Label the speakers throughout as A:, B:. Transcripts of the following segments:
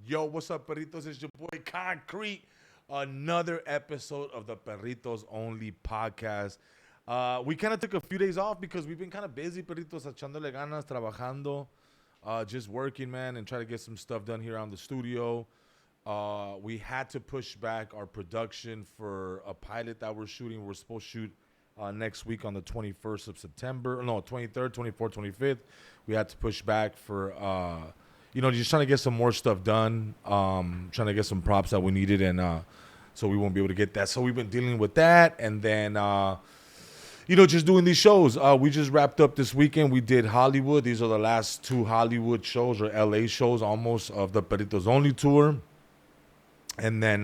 A: Yo, what's up, Perritos? It's your boy Concrete. Another episode of the Perritos Only podcast. We kind of took a few days off because we've been kind of busy, Perritos, echándole ganas, trabajando, just working, man, and try to get some stuff done here on the studio. We had to push back our production for a pilot that we're shooting. We're supposed to shoot next week on the 21st of September. No, 23rd, 24th, 25th. We had to push back for, just trying to get some more stuff done. Trying to get some props that we needed, and so we won't be able to get that. So we've been dealing with that, and then, just doing these shows. We just wrapped up this weekend. We did Hollywood. These are the last two Hollywood shows or LA shows almost of the Perritos Only tour. And then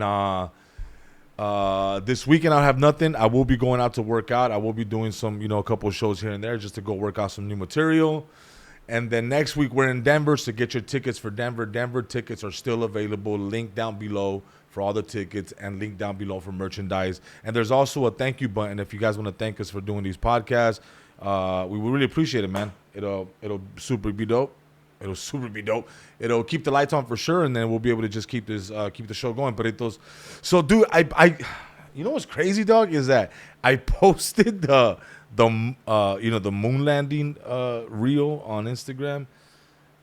A: this weekend I'll have nothing. I will be going out to work out. I will be doing some, a couple of shows here and there just to go work out some new material. And then next week we're in Denver, so get your tickets for Denver. Denver tickets are still available. Link down below for all the tickets and link down below for merchandise. And there's also a thank you button if you guys want to thank us for doing these podcasts. We would really appreciate it, man. It'll super be dope. It'll super be dope. It'll keep the lights on for sure, and then we'll be able to just keep the show going. Perritos. So, dude, I you know what's crazy, dog, is that I posted the moon landing reel on Instagram,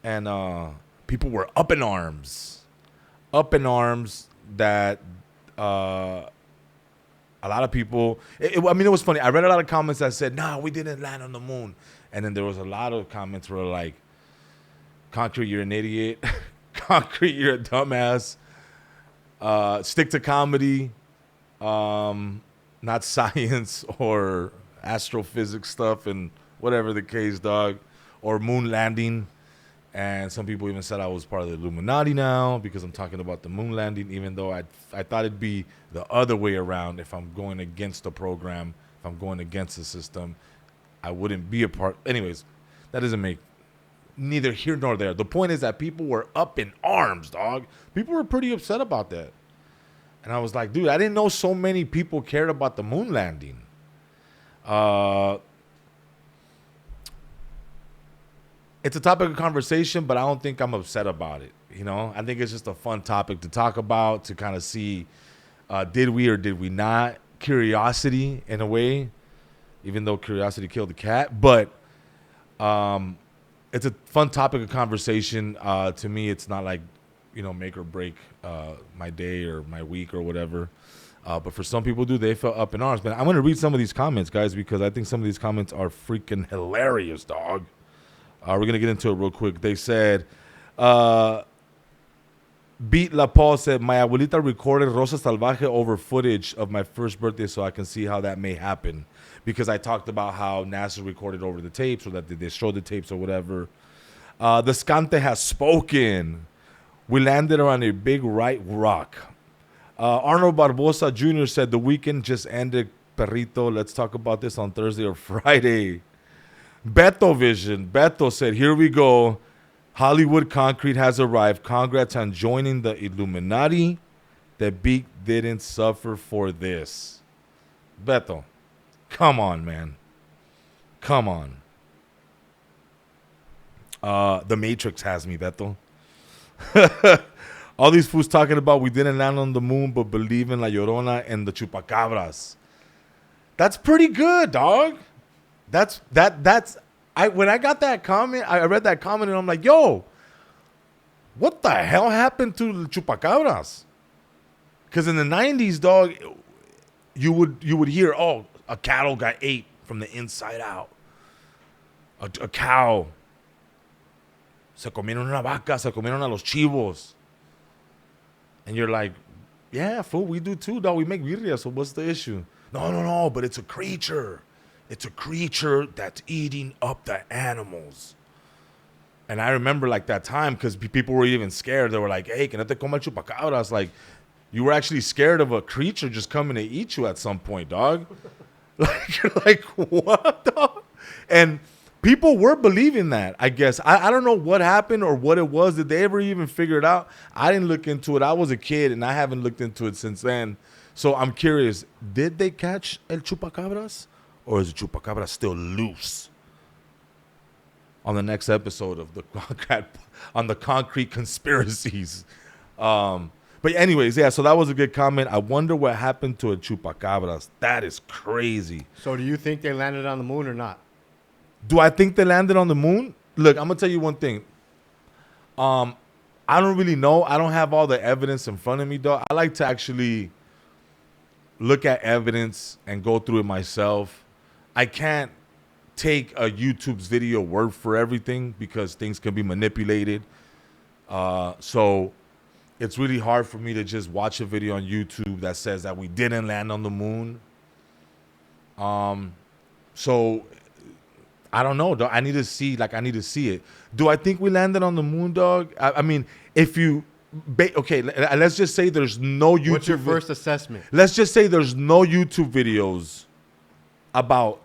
A: and people were up in arms that a lot of people. It was funny. I read a lot of comments that said, "Nah, we didn't land on the moon," and then there was a lot of comments where like, Concrete, you're an idiot. Concrete, you're a dumbass. Stick to comedy, not science or astrophysics stuff and whatever the case, dog. Or moon landing. And some people even said I was part of the Illuminati now because I'm talking about the moon landing, even though I thought it'd be the other way around. If I'm going against the program, if I'm going against the system, I wouldn't be a part. Anyways, that doesn't make neither here nor there. The point is that people were up in arms, dog. People were pretty upset about that. And I was like, dude, I didn't know so many people cared about the moon landing. It's a topic of conversation, but I don't think I'm upset about it. I think it's just a fun topic to talk about, to kind of see, did we or did we not? Curiosity, in a way, even though curiosity killed the cat. But it's a fun topic of conversation. To me, it's not like, make or break my day or my week or whatever. But for some people, they felt up in arms. But I'm going to read some of these comments, guys, because I think some of these comments are freaking hilarious, dog. We're going to get into it real quick. They said, Beat La Paul said, my abuelita recorded Rosa Salvaje over footage of my first birthday so I can see how that may happen. Because I talked about how NASA recorded over the tapes, or that they showed the tapes or whatever. The Scante has spoken. We landed on a big right rock. Arnold Barbosa Jr. said, the weekend just ended, Perrito. Let's talk about this on Thursday or Friday. Beto Vision. Beto said, here we go. Hollywood Concrete has arrived. Congrats on joining the Illuminati. The beak didn't suffer for this. Beto, come on, man. Come on. The Matrix has me, Beto. All these fools talking about we didn't land on the moon, but believe in La Llorona and the Chupacabras. That's pretty good, dog. When I got that comment, I read that comment and I'm like, yo, what the hell happened to the Chupacabras? Because in the 90s, dog, you would hear, oh, a cattle got ate from the inside out. A cow. Se comieron una vaca, se comieron a los chivos. And you're like, yeah, fool, we do too, dog. We make birria, so what's the issue? No, but it's a creature. It's a creature that's eating up the animals. And I remember like that time because people were even scared. They were like, hey, que no te coma el chupacabras. Like, you were actually scared of a creature just coming to eat you at some point, dog. You're like, what, dog? And people were believing that, I guess. I don't know what happened or what it was. Did they ever even figure it out? I didn't look into it. I was a kid, and I haven't looked into it since then. So I'm curious, did they catch el chupacabras? Or is the chupacabra still loose? On the next episode of the Concrete Conspiracies. But anyways, yeah. So that was a good comment. I wonder what happened to a chupacabras. That is crazy.
B: So do you think they landed on the moon or not?
A: Do I think they landed on the moon? Look, I'm gonna tell you one thing. I don't really know. I don't have all the evidence in front of me, though. I like to actually look at evidence and go through it myself. I can't take a YouTube's video word for everything because things can be manipulated. So it's really hard for me to just watch a video on YouTube that says that we didn't land on the moon. So I don't know, dog. I need to see it. Do I think we landed on the moon, dog? I mean, if you, okay, let's just say there's no YouTube.
B: What's your first assessment?
A: Let's just say there's no YouTube videos about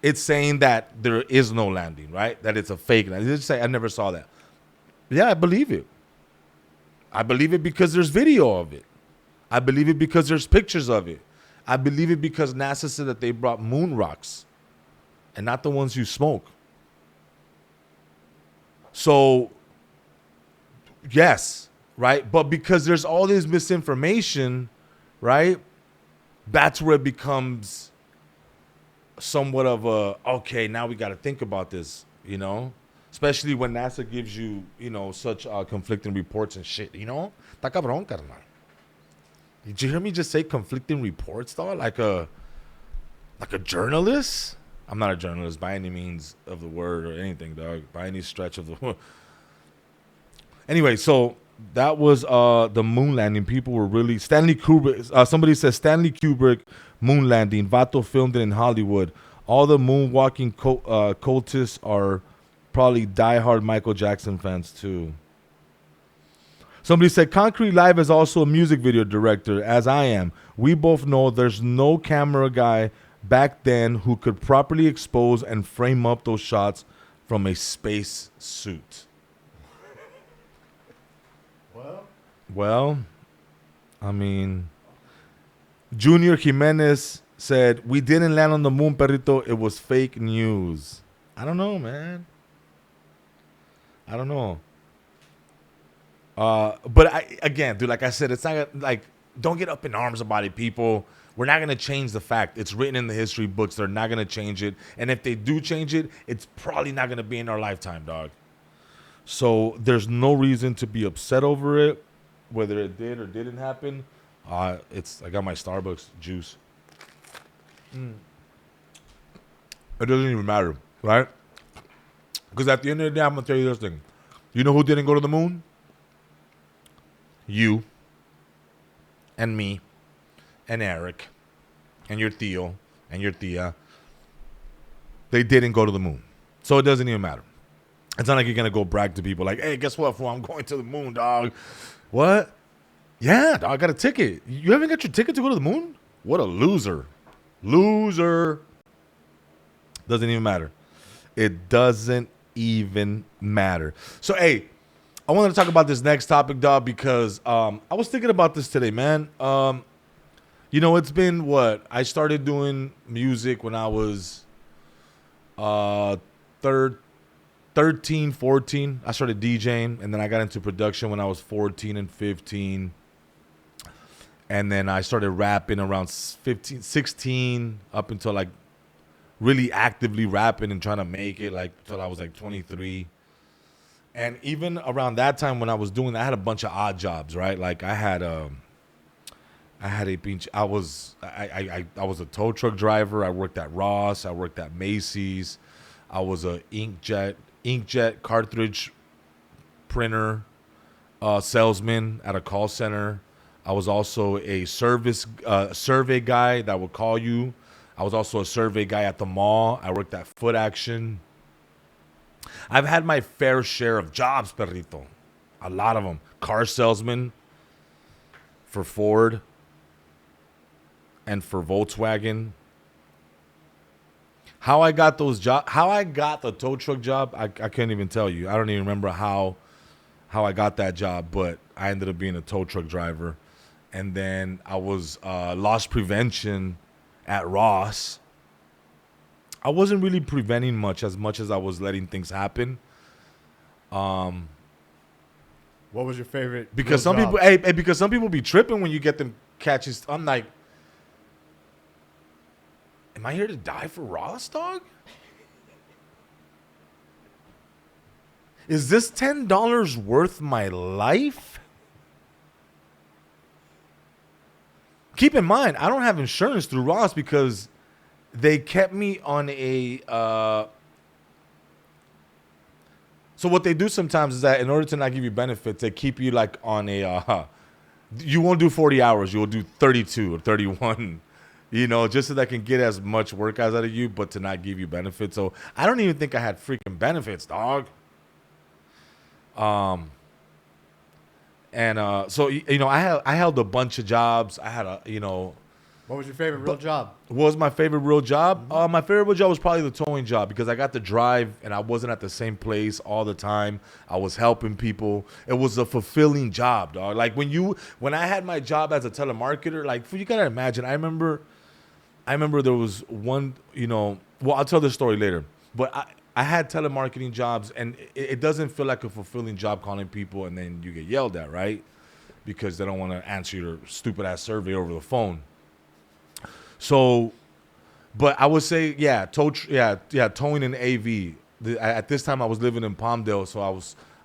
A: it saying that there is no landing, right? That it's a fake landing. Let's just say I never saw that. Yeah, I believe it. I believe it because there's video of it. I believe it because there's pictures of it. I believe it because NASA said that they brought moon rocks and not the ones you smoke. So, yes, right? But because there's all this misinformation, right? That's where it becomes somewhat of a, okay, now we got to think about this, you know? Especially when NASA gives you, you know, such conflicting reports and shit, you know? Ta cabrón, carnal. Did you hear me just say conflicting reports, though? Like a journalist? I'm not a journalist by any means of the word or anything, dog. By any stretch of the word. Anyway, so that was the moon landing. People were really... Stanley Kubrick... somebody says Stanley Kubrick moon landing. Vato filmed it in Hollywood. All the moonwalking cultists are probably diehard Michael Jackson fans, too. Somebody said, Concrete Live is also a music video director, as I am. We both know there's no camera guy back then who could properly expose and frame up those shots from a space suit. Well, I mean, Junior Jimenez said, we didn't land on the moon, Perrito. It was fake news. I don't know, man. I don't know. But again, dude, like I said, it's not like, don't get up in arms about it, people. We're not going to change the fact. It's written in the history books. They're not going to change it. And if they do change it, it's probably not going to be in our lifetime, dog. So there's no reason to be upset over it, whether it did or didn't happen. I got my Starbucks juice. It doesn't even matter, right? Because at the end of the day, I'm going to tell you this thing. You know who didn't go to the moon? You and me and Eric and your Theo and your Tia. They didn't go to the moon. So it doesn't even matter. It's not like you're going to go brag to people like, hey, guess what, fool? I'm going to the moon, dog. What? Yeah, dog, I got a ticket. You haven't got your ticket to go to the moon? What a loser. Loser. Doesn't even matter. It doesn't even matter. So, hey, I wanted to talk about this next topic, dog, because I was thinking about this today, man. You know, it's been what? I started doing music when I was 13, 14. I started DJing, and then I got into production when I was 14 and 15. And then I started rapping around 15, 16, up until like really actively rapping and trying to make it like until I was like 23. And even around that time when I was doing that, I had a bunch of odd jobs, right? Like I was a tow truck driver. I worked at Ross. I worked at Macy's. I was a inkjet cartridge printer salesman at a call center. I was also a survey guy that would call you. I was also a survey guy at the mall. I worked at Foot Action. I've had my fair share of jobs, Perrito. A lot of them. Car salesman for Ford and for Volkswagen. How I got those jobs, how I got the tow truck job, I can't even tell you. I don't even remember how I got that job, but I ended up being a tow truck driver. And then I was loss prevention at Ross. I wasn't really preventing much as I was letting things happen.
B: What was your favorite?
A: Because
B: real
A: some
B: job?
A: people, hey, because some people be tripping when you get them catches. I'm like, am I here to die for Ross, dog? Is this $10 worth my life? Keep in mind, I don't have insurance through Ross because they kept me on a. So what they do sometimes is that in order to not give you benefits, they keep you like on a. You won't do 40 hours. You'll do 32 or 31. You know, just so that can get as much work out of you, but to not give you benefits. So I don't even think I had freaking benefits, dog. So you know, I held a bunch of jobs. I had a, you know,
B: What was your favorite real job?
A: what was my favorite real job? My favorite real job was probably the towing job because I got to drive and I wasn't at the same place all the time. I was helping people. It was a fulfilling job, dog. Like when I had my job as a telemarketer, like you gotta imagine. I remember there was one, you know. Well, I'll tell this story later. But I had telemarketing jobs, and it doesn't feel like a fulfilling job calling people, and then you get yelled at, right? Because they don't want to answer your stupid ass survey over the phone. So, but I would say, towing in AV. At this time, I was living in Palmdale, so I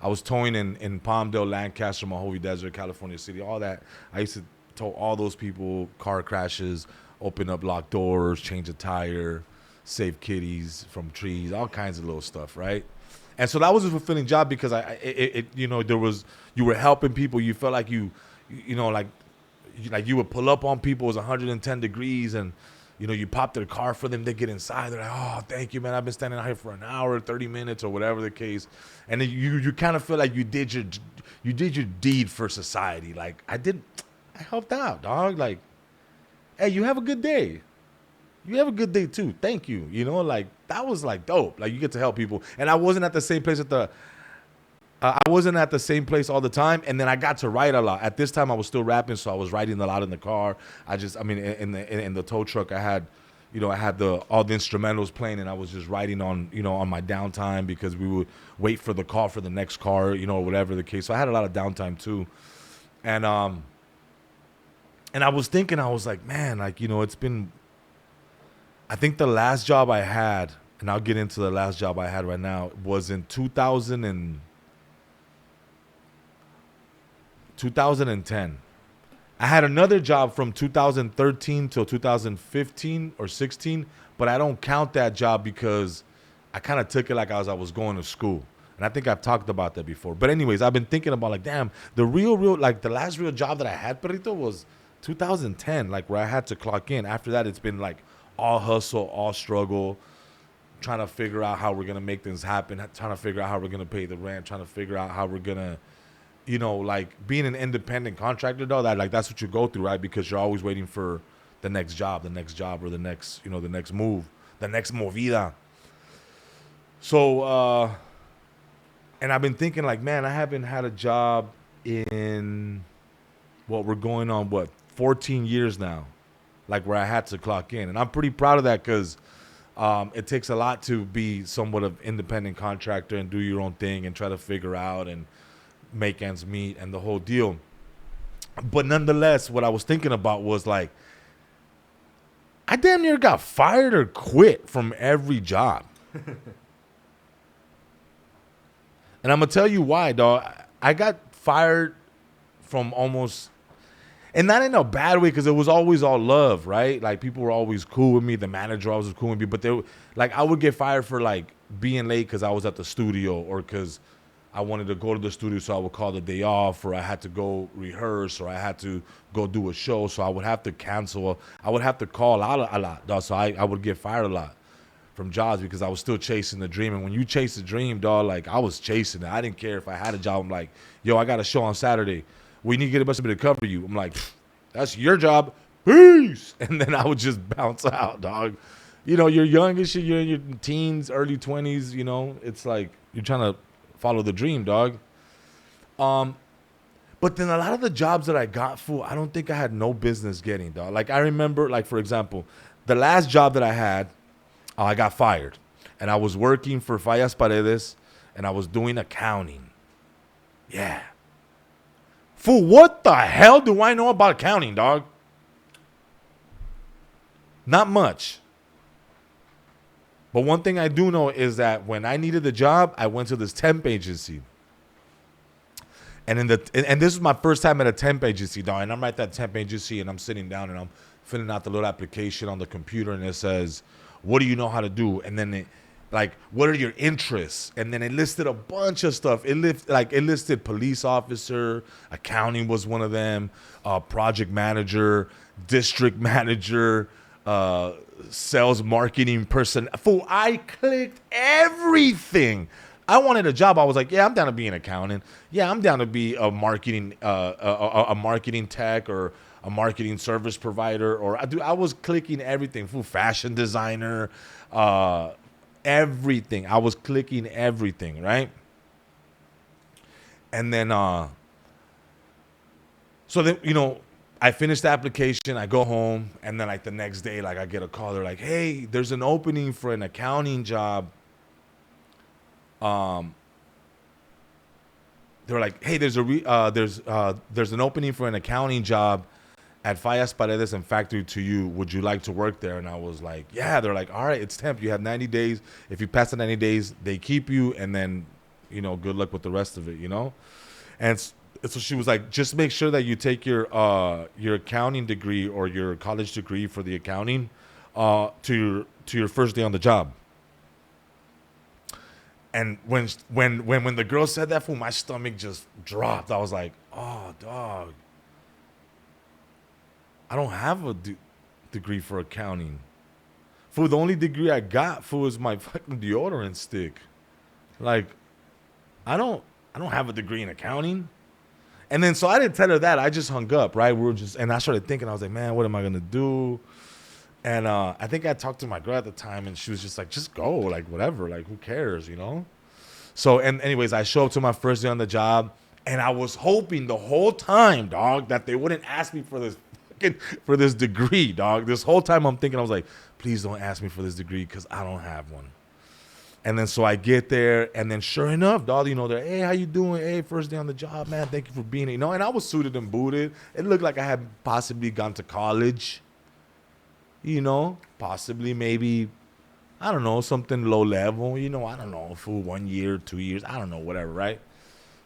A: was towing in Palmdale, Lancaster, Mojave Desert, California City, all that. I used to tow all those people, car crashes, open up locked doors, change a tire, save kitties from trees, all kinds of little stuff, right? And so that was a fulfilling job because you know, you were helping people. You felt like you know, like you would pull up on people. It was 110 degrees, and you know, you pop their car for them. They get inside. They're like, "Oh, thank you, man. I've been standing out here for an hour, 30 minutes, or whatever the case." And then you kind of feel like you did your deed for society. Like I helped out, dog. Like, hey, you have a good day. You have a good day too. Thank you. You know, like that was like dope. Like you get to help people. And I wasn't at the same place I wasn't at the same place all the time. And then I got to write a lot. At this time, I was still rapping, so I was writing a lot in the car. In the tow truck, I had all the instrumentals playing, and I was just writing on my downtime because we would wait for the call for the next car, you know, whatever the case. So I had a lot of downtime too. And I was thinking, I was like, man, like, you know, it's been. I think the last job I had, and I'll get into the last job I had right now, was in 2010. I had another job from 2013 till 2015 or 16, but I don't count that job because I kind of took it like I was going to school. And I think I've talked about that before. But anyways, I've been thinking about like, damn, the last real job that I had, Perrito, was 2010, like where I had to clock in. After that, it's been like all hustle, all struggle, trying to figure out how we're going to make things happen, trying to figure out how we're going to pay the rent, trying to figure out how we're going to, you know, like being an independent contractor, though, that's what you go through, right? Because you're always waiting for the next job, or the next, you know, the next move, the next movida. So, and I've been thinking like, man, I haven't had a job in we're going on 14 years now. Like where I had to clock in. And I'm pretty proud of that because it takes a lot to be somewhat of independent contractor and do your own thing and try to figure out and make ends meet and the whole deal. But nonetheless, what I was thinking about was like, I damn near got fired or quit from every job. And I'm going to tell you why, dog. I got fired from almost... And not in a bad way, because it was always all love, right? Like, people were always cool with me. The manager always was cool with me. But I would get fired for, like, being late because I was at the studio or because I wanted to go to the studio, so I would call the day off, or I had to go rehearse, or I had to go do a show, so I would have to cancel. I would have to call out a lot, dog. So I would get fired a lot from jobs because I was still chasing the dream. And when you chase the dream, dog, like, I was chasing it. I didn't care if I had a job. I'm like, yo, I got a show on Saturday. We need to get a bunch of people to cover you. I'm like, that's your job. Peace. And then I would just bounce out, dog. You know, you're young and shit. You're in your teens, early 20s, you know. It's like you're trying to follow the dream, dog. But then a lot of the jobs that I got, fool, I don't think I had no business getting, dog. Like, I remember, like, for example, the last job that I had, I got fired. And I was working for Fallas Paredes, and I was doing accounting. Yeah. Fool, what the hell do I know about accounting, dog? Not much. But one thing I do know is that when I needed the job, I went to this temp agency. And this is my first time at a temp agency, dog. And I'm at that temp agency, and I'm sitting down, and I'm filling out the little application on the computer, and it says, "What do you know how to do?" And then what are your interests? And then it listed a bunch of stuff. It listed police officer, accounting was one of them, project manager, district manager, sales marketing person. Fool, I clicked everything. I wanted a job. I was like, yeah, I'm down to be an accountant. Yeah, I'm down to be a marketing marketing tech or a marketing service provider. Or I was clicking everything. Fool, fashion designer, everything. I was clicking everything, right? And then, so then, I finished the application. I go home, and then the next day, I get a call. They're like, "Hey, there's an opening for an accounting job." They're like, "Hey, there's an opening for an accounting job at Fallas Paredes and Factory to You. Would you like to work there?" And I was like, "Yeah." They're like, "All right, it's temp. You have 90 days. If you pass the 90 days, they keep you, and then, good luck with the rest of it, And so she was like, "Just make sure that you take your accounting degree or your college degree for the accounting to your first day on the job." And when the girl said that, fool, my stomach just dropped. I was like, "Oh, dog, I don't have a degree for accounting. Fool, the only degree I got, fool, is my fucking deodorant stick. Like, I don't have a degree in accounting." And then so I didn't tell her that. I just hung up, right? And I started thinking. I was like, man, what am I gonna do? And I think I talked to my girl at the time, and she was just like, "Just go, whatever, who cares, So, and anyways, I show up to my first day on the job, and I was hoping the whole time, dog, that they wouldn't ask me for this degree, dog. This whole time I'm thinking, I was like, please don't ask me for this degree because I don't have one. And then so I get there, and then sure enough, dog, they're, "Hey, how you doing? Hey, first day on the job, man. Thank you for being here." And I was suited and booted. It looked like I had possibly gone to college. Possibly maybe, I don't know, something low level, I don't know, for 1 year, 2 years, I don't know, whatever, right?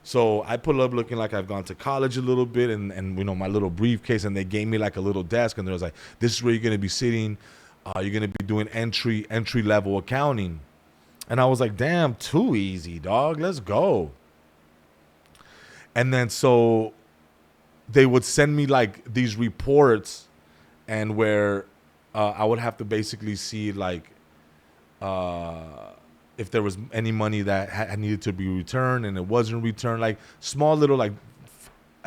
A: So I pull up looking like I've gone to college a little bit, and my little briefcase, and they gave me a little desk, and there was like, "This is where you're going to be sitting. You're going to be doing entry level accounting." And I was like, damn, too easy, dog. Let's go. And then so they would send me these reports, and where I would have to basically see if there was any money that needed to be returned and it wasn't returned, small little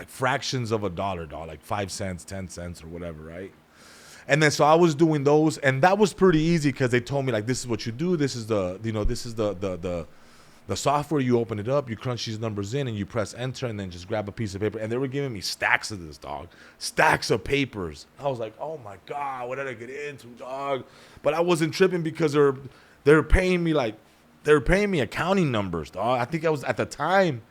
A: fractions of a dollar, dog, 5 cents, 10 cents, or whatever, right? And then so I was doing those, and that was pretty easy because they told me this is what you do. This is the software. You open it up, you crunch these numbers in, and you press enter, and then just grab a piece of paper. And they were giving me stacks of this, dog, stacks of papers. I was like, oh my god, what did I get into, dog? But I wasn't tripping because they're paying me accounting numbers, dog. I think I was at the time.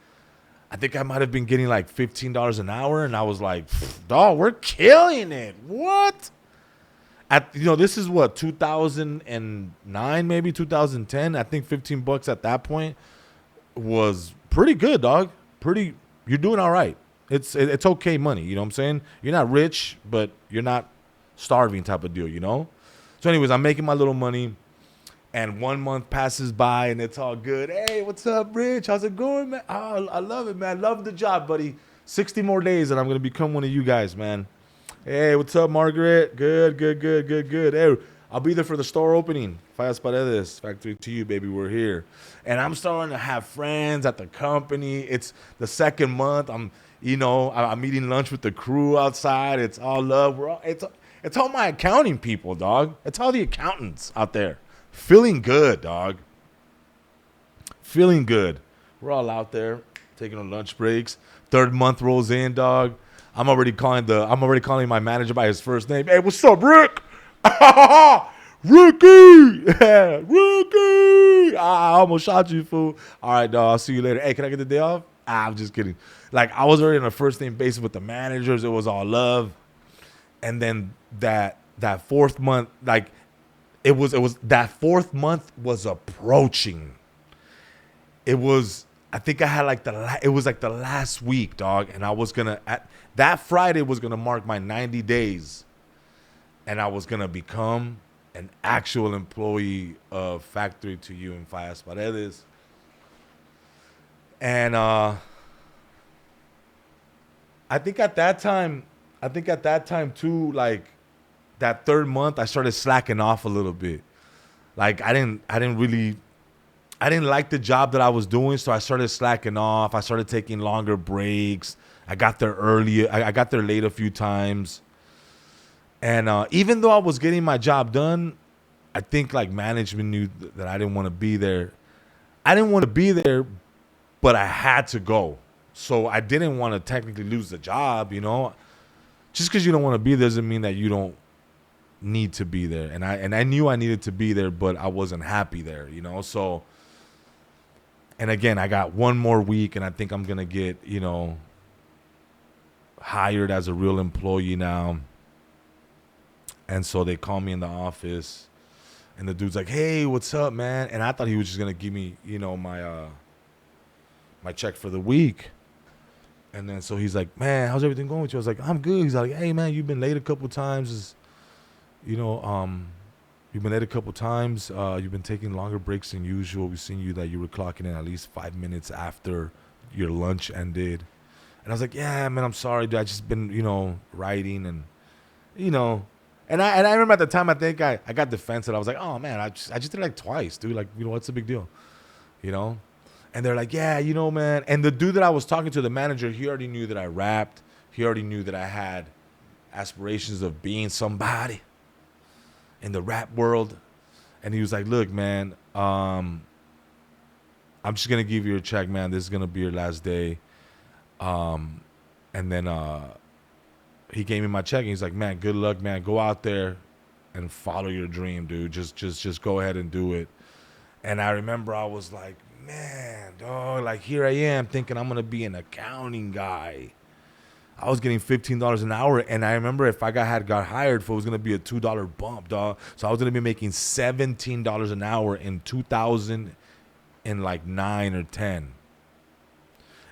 A: I think I might have been getting $15 an hour, and I was like, dog, we're killing it. What? This is what, 2009, maybe 2010. I think $15 at that point was pretty good, dog. You're doing all right. It's okay money. You know what I'm saying? You're not rich, but you're not starving type of deal, So anyways, I'm making my little money, and 1 month passes by, and it's all good. Hey, what's up, Rich? How's it going, man? Oh, I love it, man. Love the job, buddy. 60 more days, and I'm going to become one of you guys, man. Hey, what's up, Margaret? Good. Hey, I'll be there for the store opening. Fallas Paredes, Factory to You, baby. We're here. And I'm starting to have friends at the company. It's the second month. I'm eating lunch with the crew outside. It's all love. It's all my accounting people, dog. It's all the accountants out there. Feeling good, dog. Feeling good. We're all out there taking our lunch breaks. Third month rolls in, dog. I'm already calling my manager by his first name. Hey, what's up, Rick? Ricky! Yeah, Ricky! I almost shot you, fool. All right, dog. I'll see you later. Hey, can I get the day off? I'm just kidding. Like, I was already on a first name basis with the managers. It was all love. And then that fourth month, like, it was that fourth month was approaching. It was, I think I had like it was like the last week, dog. And I was going to, that Friday was going to mark my 90 days. And I was going to become an actual employee of Factory to You in Fallas Paredes. And I think at that time too, like that third month, I started slacking off a little bit. Like I didn't like the job that I was doing, so I started slacking off. I started taking longer breaks. I got there early. I got there late a few times. And even though I was getting my job done, I think like management knew that I didn't want to be there. I didn't want to be there, but I had to go. So I didn't want to technically lose the job, you know. Just because you don't want to be there doesn't mean that you don't need to be there. And I knew I needed to be there, but I wasn't happy there, you know. So, and again, I got one more week, and I think I'm going to get, you know, hired as a real employee now. And so they call me in the office, and the dude's like, "Hey, what's up, man?" And I thought he was just gonna give me, you know, my check for the week. And then so he's like, "Man, how's everything going with you?" I was like, "I'm good." He's like, "Hey, man, you've been late a couple times. You've been late a couple times. You've been taking longer breaks than usual. We've seen you that you were clocking in at least 5 minutes after your lunch ended." And I was like, "Yeah, man, I'm sorry, dude. I just been, you know, writing and, you know." And I remember at the time, I think I got defensive. I was like, "Oh man, I just did it like twice, dude. Like, you know, what's the big deal, you know?" And they're like, "Yeah, you know, man." And the dude that I was talking to, the manager, he already knew that I rapped. He already knew that I had aspirations of being somebody in the rap world. And he was like, "Look, man, I'm just gonna give you a check, man. This is gonna be your last day." And then he gave me my check, and he's like, "Man, good luck, man. Go out there and follow your dream, dude. Just go ahead and do it." And I remember I was like, "Man, dog, like here I am thinking I'm gonna be an accounting guy." I was getting $15 an hour, and I remember if I got hired, it was gonna be a $2 bump, dog. So I was gonna be making $17 an hour in 2009 or 10.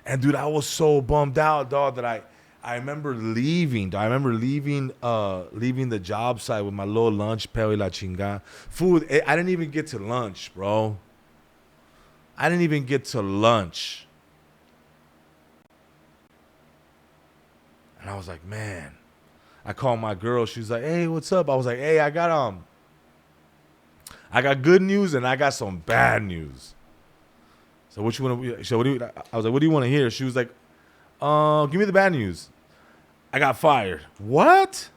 A: And dude, I was so bummed out, dog, that I remember leaving. Dog. I remember leaving the job site with my little lunch, peo y la chingada. Food, I didn't even get to lunch, bro. I didn't even get to lunch. And I was like, man. I called my girl. She was like, "Hey, what's up?" I was like, "Hey, I got good news and I got some bad news." So what you want to? So I was like, "What do you want to hear?" She was like, "Give me the bad news. I got fired." "What?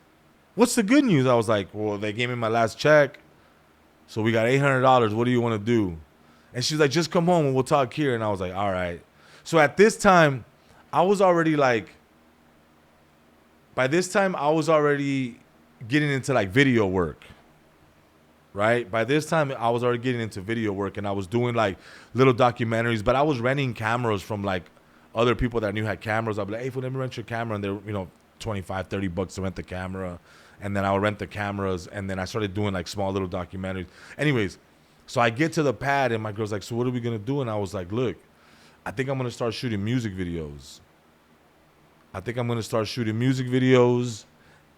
A: What's the good news?" I was like, "Well, they gave me my last check, so we got $800. What do you want to do?" And she's like, "Just come home and we'll talk here." And I was like, "All right." So at this time, I was already like, by this time, I was already getting into like video work. Right? By this time, I was already getting into video work, and I was doing like little documentaries, but I was renting cameras from like other people that I knew had cameras. I'd be like, "Hey, let me rent your camera." And they're, you know, $25-$30 to rent the camera. And then I would rent the cameras, and then I started doing like small little documentaries. Anyways, so I get to the pad, and my girl's like, "So what are we going to do?" And I was like, "Look, I think I'm going to start shooting music videos.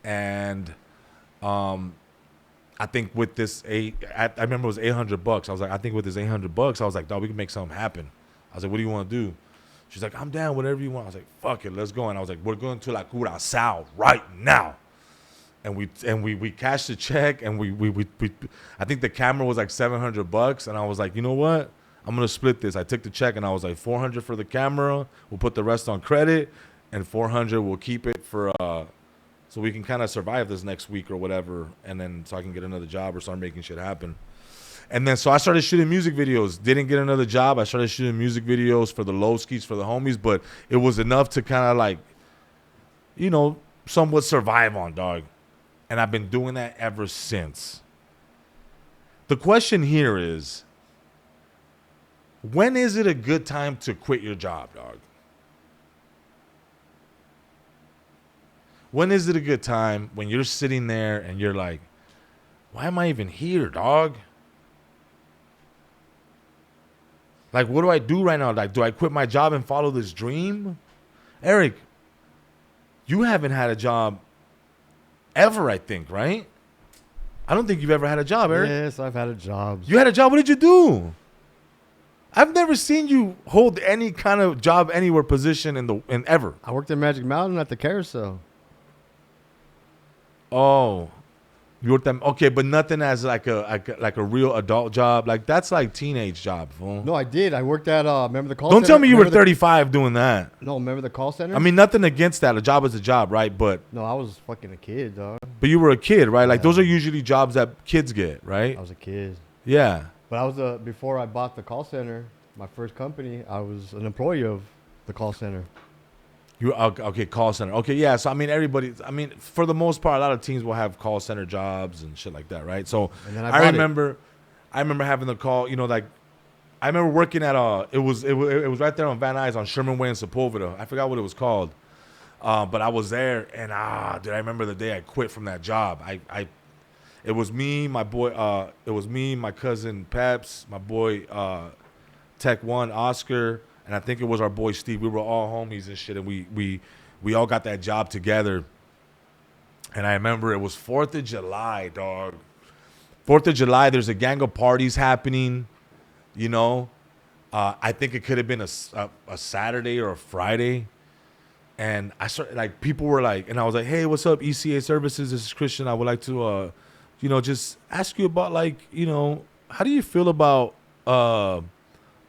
A: And I think with this I remember it was $800. I was like, I think with this $800, I was like, dog, we can make something happen. I was like, "What do you want to do?" She's like, "I'm down, whatever you want." I was like, "Fuck it, let's go." And I was like, "We're going to La Curacao right now." And we cashed the check, and we I think the camera was like $700, and I was like, "You know what? I'm gonna split this." I took the check, and I was like, $400 for the camera. We'll put the rest on credit, and $400 we'll keep it for so we can kind of survive this next week or whatever, and then so I can get another job or start making shit happen. And then so I started shooting music videos. Didn't get another job. I started shooting music videos for the low skis, for the homies, but it was enough to kind of like, you know, somewhat survive on, dog. And I've been doing that ever since. The question here is, when is it a good time to quit your job, dog? When is it a good time when you're sitting there and you're like, why am I even here, dog? Like, what do I do right now? Like, do I quit my job and follow this dream? Eric, you haven't had a job ever, I think, right? I don't think you've ever had a job, Eric.
B: Yes, I've had a job.
A: You had a job. What did you do? I've never seen you hold any kind of job anywhere position in ever.
B: I worked in Magic Mountain at the carousel.
A: Oh, you worked them. Okay, but nothing as like a real adult job. Like that's like teenage job, fool.
B: No, I did. I worked at remember the call
A: Don't
B: center?
A: tell me you were
B: Remember
A: 35 doing that.
B: No, remember the call center?
A: I mean, nothing against that. A job is a job, right? But
B: No, I was fucking a kid, dog.
A: you were a kid, right? Like
B: Yeah.
A: those are usually jobs that kids get, right?
B: I was a kid.
A: Yeah.
B: But I was before I bought the call center, my first company, I was an employee of the call center.
A: You okay? Call center. Okay, yeah. So I mean, everybody. I mean, for the most part, a lot of teams will have call center jobs and shit like that, right? So
B: And then I
A: I
B: bought it.
A: remember having the call. You know, like I remember working at it was right there on Van Nuys on Sherman Way in Sepulveda. I forgot what it was called, but I was there, and dude, I remember the day I quit from that job. It was me, my boy. It was me, my cousin Peps, my boy Tech One Oscar. And I think it was our boy Steve. We were all homies and shit, and we all got that job together. And I remember it was 4th of July, dog. 4th of July, there's a gang of parties happening, you know. I think it could have been a Saturday or a Friday. And I started, like, people were like, and I was like, hey, what's up, ECA Services? This is Christian. I would like to, just ask you about, like, how do you feel about,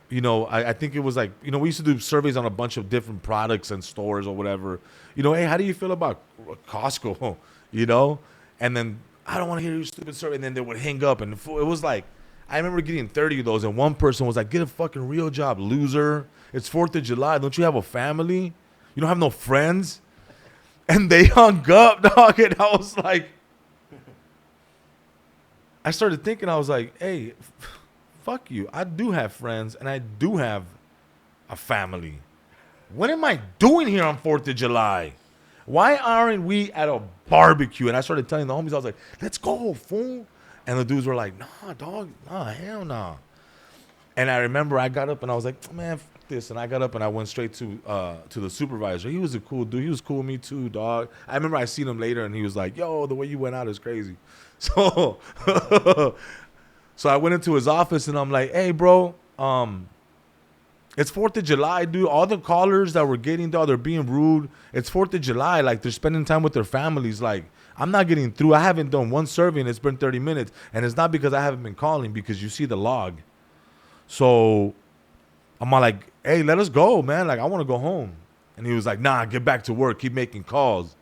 A: I think it was like, we used to do surveys on a bunch of different products and stores or whatever. Hey, how do you feel about Costco? And then I don't want to hear your stupid survey. And then they would hang up. And it was like, I remember getting 30 of those. And one person was like, get a fucking real job, loser. It's 4th of July. Don't you have a family? You don't have no friends? And they hung up, dog. And I was like, I started thinking, I was like, hey, fuck you. I do have friends and I do have a family. What am I doing here on 4th of July? Why aren't we at a barbecue? And I started telling the homies, I was like, let's go, fool. And the dudes were like, nah, dog. Nah, hell nah. And I remember I got up and I was like, man, fuck this. And I got up and I went straight to the supervisor. He was a cool dude. He was cool with me too, dog. I remember I seen him later and he was like, yo, the way you went out is crazy. So... So I went into his office and I'm like, hey, bro, it's 4th of July, dude. All the callers that we're getting, dog, they're being rude. It's 4th of July. Like, they're spending time with their families. Like, I'm not getting through. I haven't done one survey and it's been 30 minutes. And it's not because I haven't been calling, because you see the log. So I'm all like, hey, let us go, man. Like, I want to go home. And he was like, nah, get back to work. Keep making calls.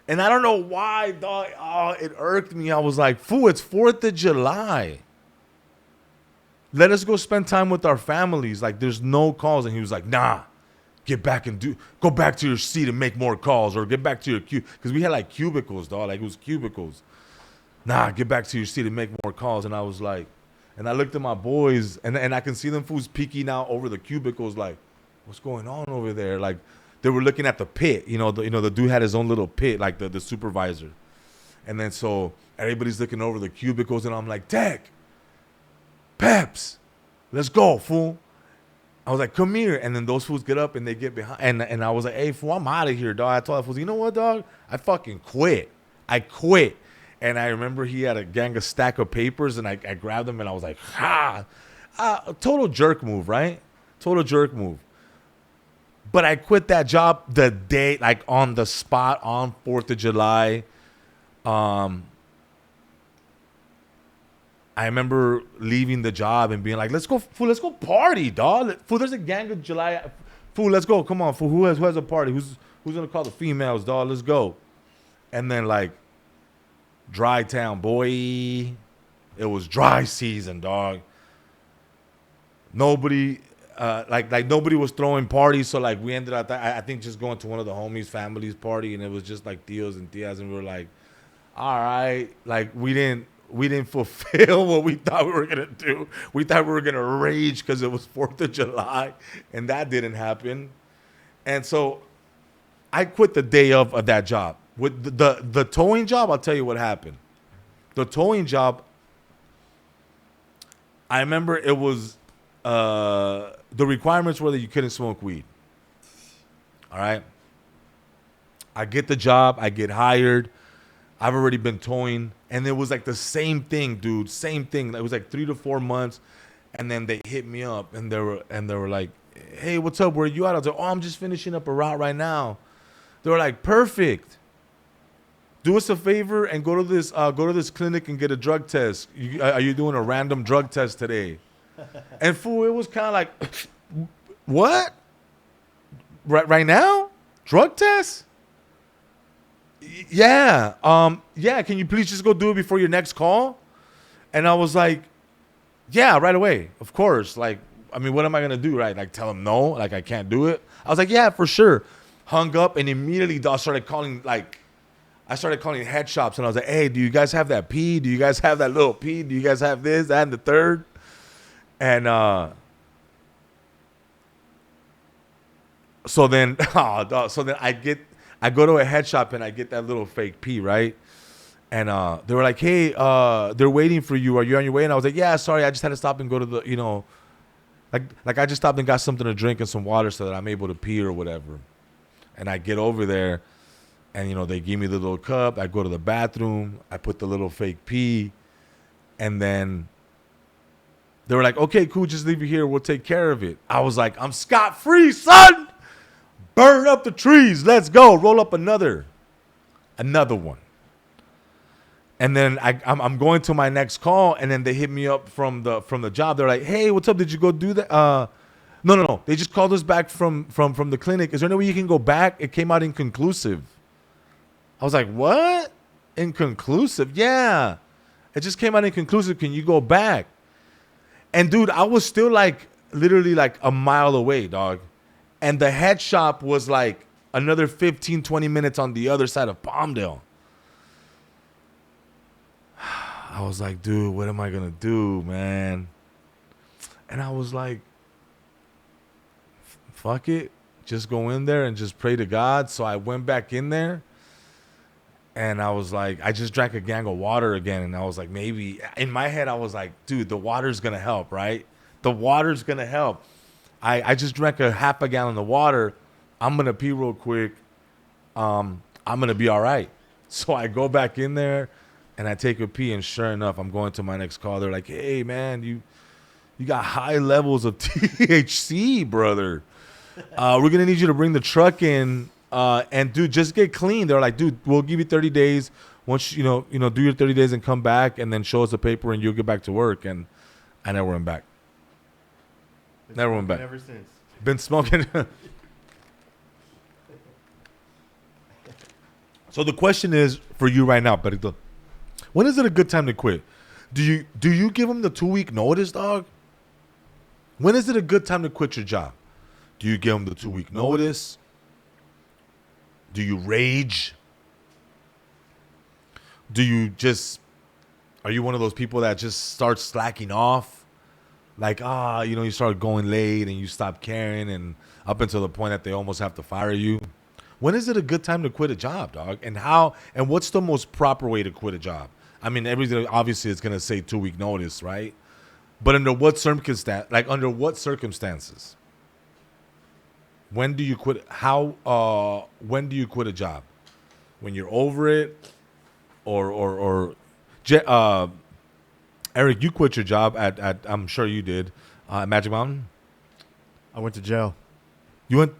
A: And I don't know why, dog. Oh, it irked me. I was like, fool, it's 4th of July. Let us go spend time with our families. Like, there's no calls. And he was like, nah, go back to your seat and make more calls, or get back to your because we had like cubicles, dog. Like, it was cubicles. Nah, get back to your seat and make more calls. And I was like, and I looked at my boys and I can see them fools peeking out over the cubicles. Like, what's going on over there? Like, they were looking at the pit, the dude had his own little pit, like the supervisor. And then so everybody's looking over the cubicles and I'm like, Tech, Peps, let's go, fool. I was like, come here. And then those fools get up and they get behind. And I was like, hey, fool, I'm out of here, dog. I told that fool, you know what, dog? I fucking quit. I quit. And I remember he had a stack of papers and I grabbed them and I was like, total jerk move, right? Total jerk move. But I quit that job the day, like on the spot on 4th of July. I remember leaving the job and being like, let's go, fool, let's go party, dog. Fool, there's a gang of July. Fool, let's go. Come on, fool. Who has a party? Who's going to call the females, dog? Let's go. And then, like, dry town, boy. It was dry season, dog. Nobody... like nobody was throwing parties, so like we ended up, I think, just going to one of the homies' families' party, and it was just like tios and tias, and we were like, all right, like we didn't fulfill what we thought we were gonna do. We thought we were gonna rage because it was 4th of July, and that didn't happen. And so I quit the day of that job. With the towing job, I'll tell you what happened. The towing job, I remember it was the requirements were that you couldn't smoke weed. All right. I get the job. I get hired. I've already been towing, and it was like the same thing, dude. Same thing. It was like 3 to 4 months, and then they hit me up, and they were like, "Hey, what's up? Where are you at?" I was like, "Oh, I'm just finishing up a route right now." They were like, "Perfect. Do us a favor and go to this clinic and get a drug test. Are you doing a random drug test today?" And fool, it was kind of like, "What? Right now? Drug test?" Yeah. Yeah, can you please just go do it before your next call? And I was like, yeah, right away. Of course. Like, I mean, what am I going to do, right? Like, tell him no? Like, I can't do it? I was like, yeah, for sure. Hung up, and immediately I started calling head shops, and I was like, hey, do you guys have that P? Do you guys have that little P? Do you guys have this, that, and the third? And so then I go to a head shop and I get that little fake P, right? And they were like, hey, they're waiting for you. Are you on your way? And I was like, yeah, sorry, I just had to stop and go to the, like I just stopped and got something to drink and some water so that I'm able to pee or whatever. And I get over there, and, they give me the little cup. I go to the bathroom. I put the little fake P. And then they were like, okay, cool, just leave it here. We'll take care of it. I was like, I'm scot-free, son. Burn up the trees. Let's go. Roll up another one. And then I'm going to my next call, and then they hit me up from the job. They're like, hey, what's up? Did you go do that? No. They just called us back from the clinic. Is there any way you can go back? It came out inconclusive. I was like, what? Inconclusive? Yeah. It just came out inconclusive. Can you go back? And, dude, I was still, like, literally, like, a mile away, dog. And the head shop was like another 15, 20 minutes on the other side of Palmdale. I was like, dude, what am I going to do, man? And I was like, fuck it. Just go in there and just pray to God. So I went back in there. And I was like, I just drank a gang of water again. And I was like, maybe. In my head, I was like, dude, the water's going to help, right? The water's going to help. I just drank a half a gallon of water. I'm going to pee real quick. I'm going to be all right. So I go back in there, and I take a pee, and sure enough, I'm going to my next call. They're like, hey, man, you got high levels of THC, brother. We're going to need you to bring the truck in, and, dude, just get clean. They're like, dude, we'll give you 30 days. Once, do your 30 days and come back, and then show us the paper, and you'll get back to work. And I never went back. Never went back.
B: Ever since.
A: Been smoking. So the question is for you right now, Perrito. When is it a good time to quit? Do you give them the 2-week notice, dog? When is it a good time to quit your job? Do you give them the 2-week notice? Do you rage? Are you one of those people that just starts slacking off? Like, you start going late and you stop caring, and up until the point that they almost have to fire you. When is it a good time to quit a job, dog? And what's the most proper way to quit a job? I mean, everything obviously is going to say 2-week notice, right? But under what circumstances? When do you quit? When do you quit a job? When you're over it, Eric, you quit your job at I'm sure you did, at Magic Mountain?
B: I went to jail.
A: You went?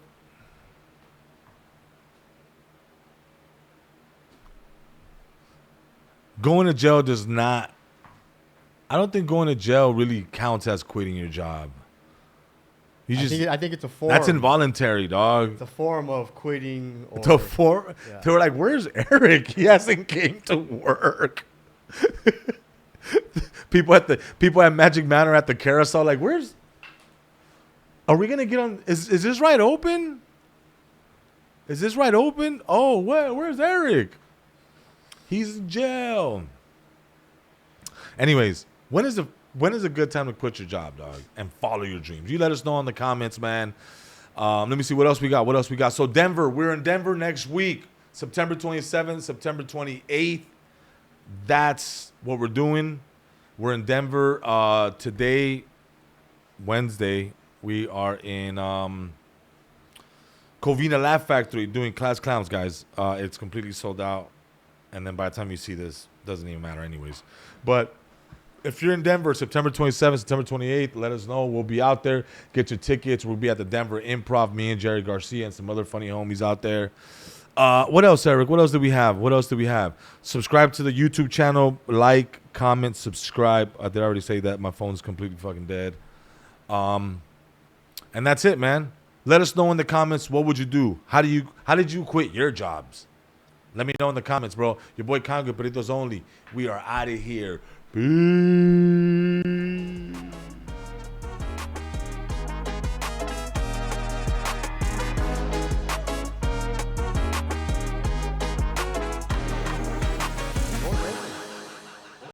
A: Going to jail does not... I don't think going to jail really counts as quitting your job.
B: I think it's a form.
A: That's involuntary, dog.
B: It's a form of quitting.
A: Yeah. They were like, where's Eric? He hasn't came to work. People at Magic Mountain or at the carousel, like, are we gonna get on? Is this ride open? Is this ride open? Oh, where's Eric? He's in jail. Anyways, when is a good time to quit your job, dog, and follow your dreams? You let us know in the comments, man. Let me see what else we got. What else we got? So Denver, we're in Denver next week, September 27th, September 28th. That's what we're doing. We're in Denver today, Wednesday. We are in Covina Laugh Factory doing Class Clowns, guys. It's completely sold out. And then by the time you see this, doesn't even matter anyways. But if you're in Denver, September 27th, September 28th, let us know. We'll be out there. Get your tickets. We'll be at the Denver Improv, me and Jerry Garcia and some other funny homies out there. What else, Eric? What else do we have? Subscribe to the YouTube channel. Like, comment, subscribe. I did already say that. My phone's completely fucking dead. And that's it, man. Let us know in the comments, what would you do? How did you quit your jobs? Let me know in the comments, bro. Your boy Congo, Perritos only. We are out of here. Peace.